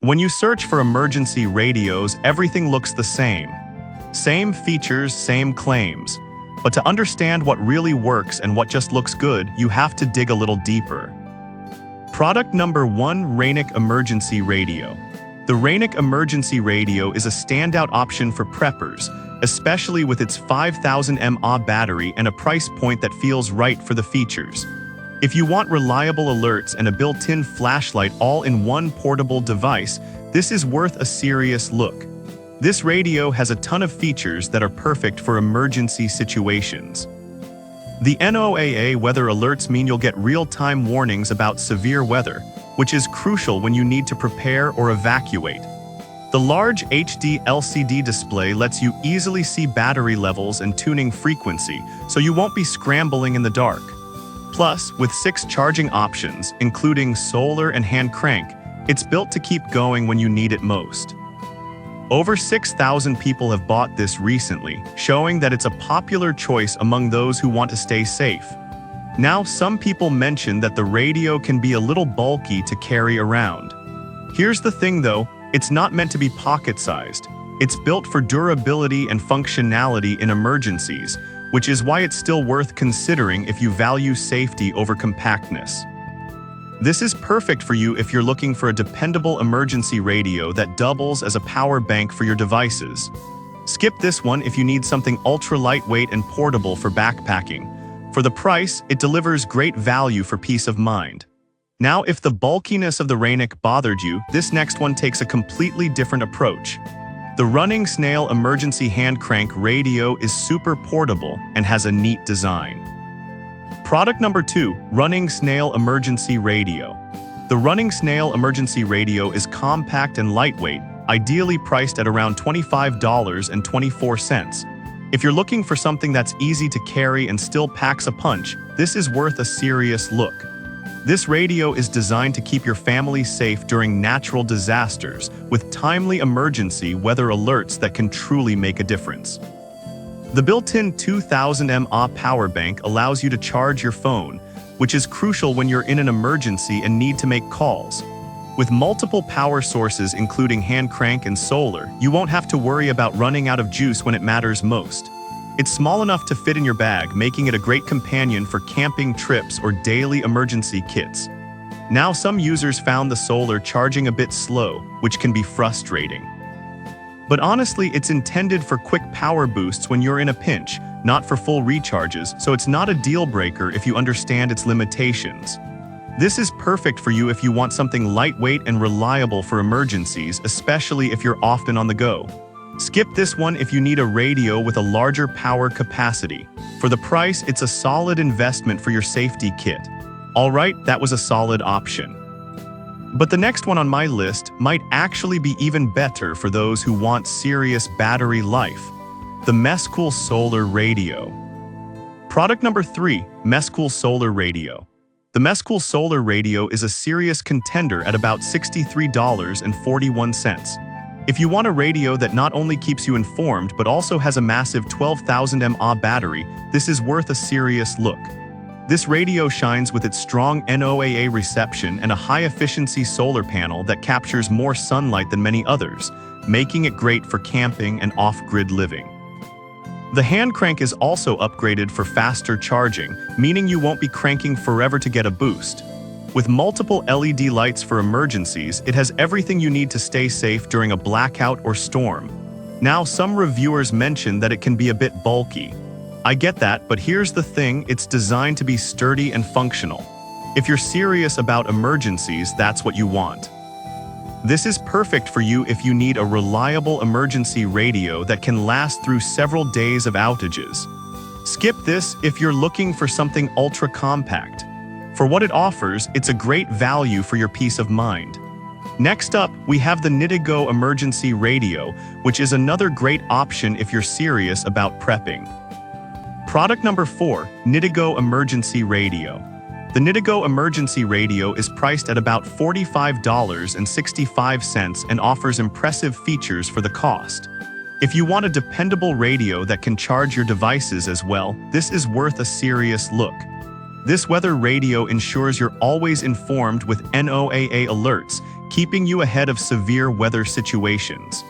When you search for emergency radios, everything looks the same. Same features, same claims. But to understand what really works and what just looks good, you have to dig a little deeper. Product number 1, Rainic Emergency Radio. The Rainic Emergency Radio is a standout option for preppers, especially with its 5000 mAh battery and a price point that feels right for the features. If you want reliable alerts and a built-in flashlight all in one portable device, this is worth a serious look. This radio has a ton of features that are perfect for emergency situations. The NOAA weather alerts mean you'll get real-time warnings about severe weather, which is crucial when you need to prepare or evacuate. The large HD LCD display lets you easily see battery levels and tuning frequency, so you won't be scrambling in the dark. Plus, with 6 charging options, including solar and hand crank, it's built to keep going when you need it most. Over 6,000 people have bought this recently, showing that it's a popular choice among those who want to stay safe. Now, some people mention that the radio can be a little bulky to carry around. Here's the thing though, it's not meant to be pocket-sized. It's built for durability and functionality in emergencies, which is why it's still worth considering if you value safety over compactness. This is perfect for you if you're looking for a dependable emergency radio that doubles as a power bank for your devices. Skip this one if you need something ultra lightweight and portable for backpacking. For the price, it delivers great value for peace of mind. Now, if the bulkiness of the Rainic bothered you, this next one takes a completely different approach. The running Snail emergency hand crank radio is super portable and has a neat design. Product number 2, Running Snail Emergency Radio. The Running Snail Emergency Radio is compact and lightweight, ideally priced at around $25.24. If you're looking for something that's easy to carry and still packs a punch, this is worth a serious look. This radio is designed to keep your family safe during natural disasters, with timely emergency weather alerts that can truly make a difference. The built-in 2000 mAh power bank allows you to charge your phone, which is crucial when you're in an emergency and need to make calls. With multiple power sources including hand crank and solar, you won't have to worry about running out of juice when it matters most. It's small enough to fit in your bag, making it a great companion for camping trips or daily emergency kits. Now, some users found the solar charging a bit slow, which can be frustrating. But honestly, it's intended for quick power boosts when you're in a pinch, not for full recharges, so it's not a deal breaker if you understand its limitations. This is perfect for you if you want something lightweight and reliable for emergencies, especially if you're often on the go. Skip this one if you need a radio with a larger power capacity. For the price, it's a solid investment for your safety kit. Alright, that was a solid option. But the next one on my list might actually be even better for those who want serious battery life. The Mescool Solar Radio. Product number 3, Mescool Solar Radio. The Mescool Solar Radio is a serious contender at about $63.41. If you want a radio that not only keeps you informed but also has a massive 12,000 mAh battery, this is worth a serious look. This radio shines with its strong NOAA reception and a high-efficiency solar panel that captures more sunlight than many others, making it great for camping and off-grid living. The hand crank is also upgraded for faster charging, meaning you won't be cranking forever to get a boost. With multiple LED lights for emergencies, it has everything you need to stay safe during a blackout or storm. Now, some reviewers mention that it can be a bit bulky. I get that, but here's the thing, it's designed to be sturdy and functional. If you're serious about emergencies, that's what you want. This is perfect for you if you need a reliable emergency radio that can last through several days of outages. Skip this if you're looking for something ultra-compact. For what it offers, it's a great value for your peace of mind. Next up, we have the Nitigo Emergency Radio, which is another great option if you're serious about prepping. Product number 4, Nitigo Emergency Radio. The Nitigo Emergency Radio is priced at about $45.65 and offers impressive features for the cost. If you want a dependable radio that can charge your devices as well, this is worth a serious look. This weather radio ensures you're always informed with NOAA alerts, keeping you ahead of severe weather situations.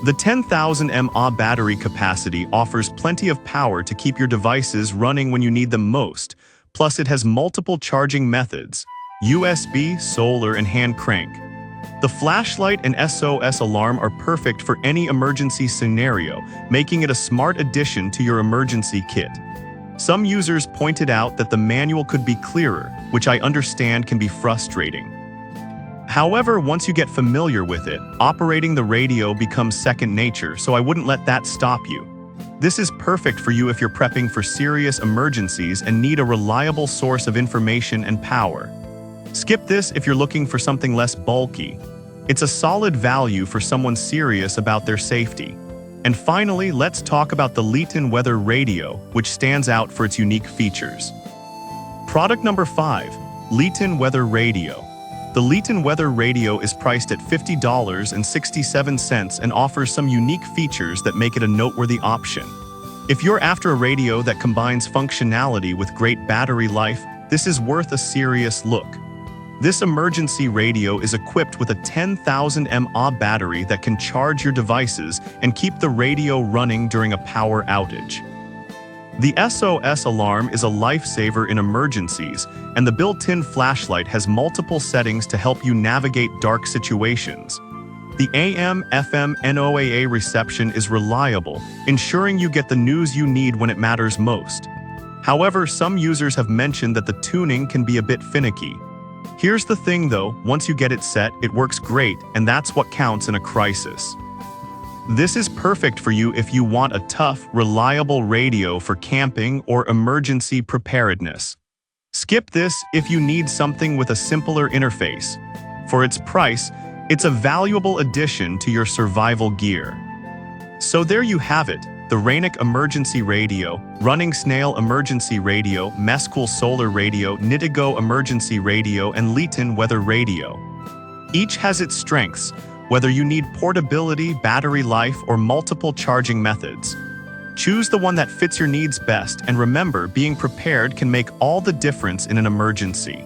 The 10,000 mAh battery capacity offers plenty of power to keep your devices running when you need them most, plus it has multiple charging methods: USB, solar, and hand crank. The flashlight and SOS alarm are perfect for any emergency scenario, making it a smart addition to your emergency kit. Some users pointed out that the manual could be clearer, which I understand can be frustrating. However, once you get familiar with it, operating the radio becomes second nature, so I wouldn't let that stop you. This is perfect for you if you're prepping for serious emergencies and need a reliable source of information and power. Skip this if you're looking for something less bulky. It's a solid value for someone serious about their safety. And finally, let's talk about the Liton Weather Radio, which stands out for its unique features. Product number 5, Liton Weather Radio. The Liton Weather Radio is priced at $50.67 and offers some unique features that make it a noteworthy option. If you're after a radio that combines functionality with great battery life, this is worth a serious look. This emergency radio is equipped with a 10,000 mAh battery that can charge your devices and keep the radio running during a power outage. The SOS alarm is a lifesaver in emergencies, and the built-in flashlight has multiple settings to help you navigate dark situations. The AM/FM NOAA reception is reliable, ensuring you get the news you need when it matters most. However, some users have mentioned that the tuning can be a bit finicky. Here's the thing though, once you get it set, it works great, and that's what counts in a crisis. This is perfect for you if you want a tough, reliable radio for camping or emergency preparedness. Skip this if you need something with a simpler interface. For its price, it's a valuable addition to your survival gear. So there you have it, the Rainic Emergency Radio, running Snail Emergency Radio, Mescool Solar Radio, Nitigo Emergency Radio, and Liton Weather Radio. Each has its strengths, whether you need portability, battery life, or multiple charging methods. Choose the one that fits your needs best, and remember, being prepared can make all the difference in an emergency.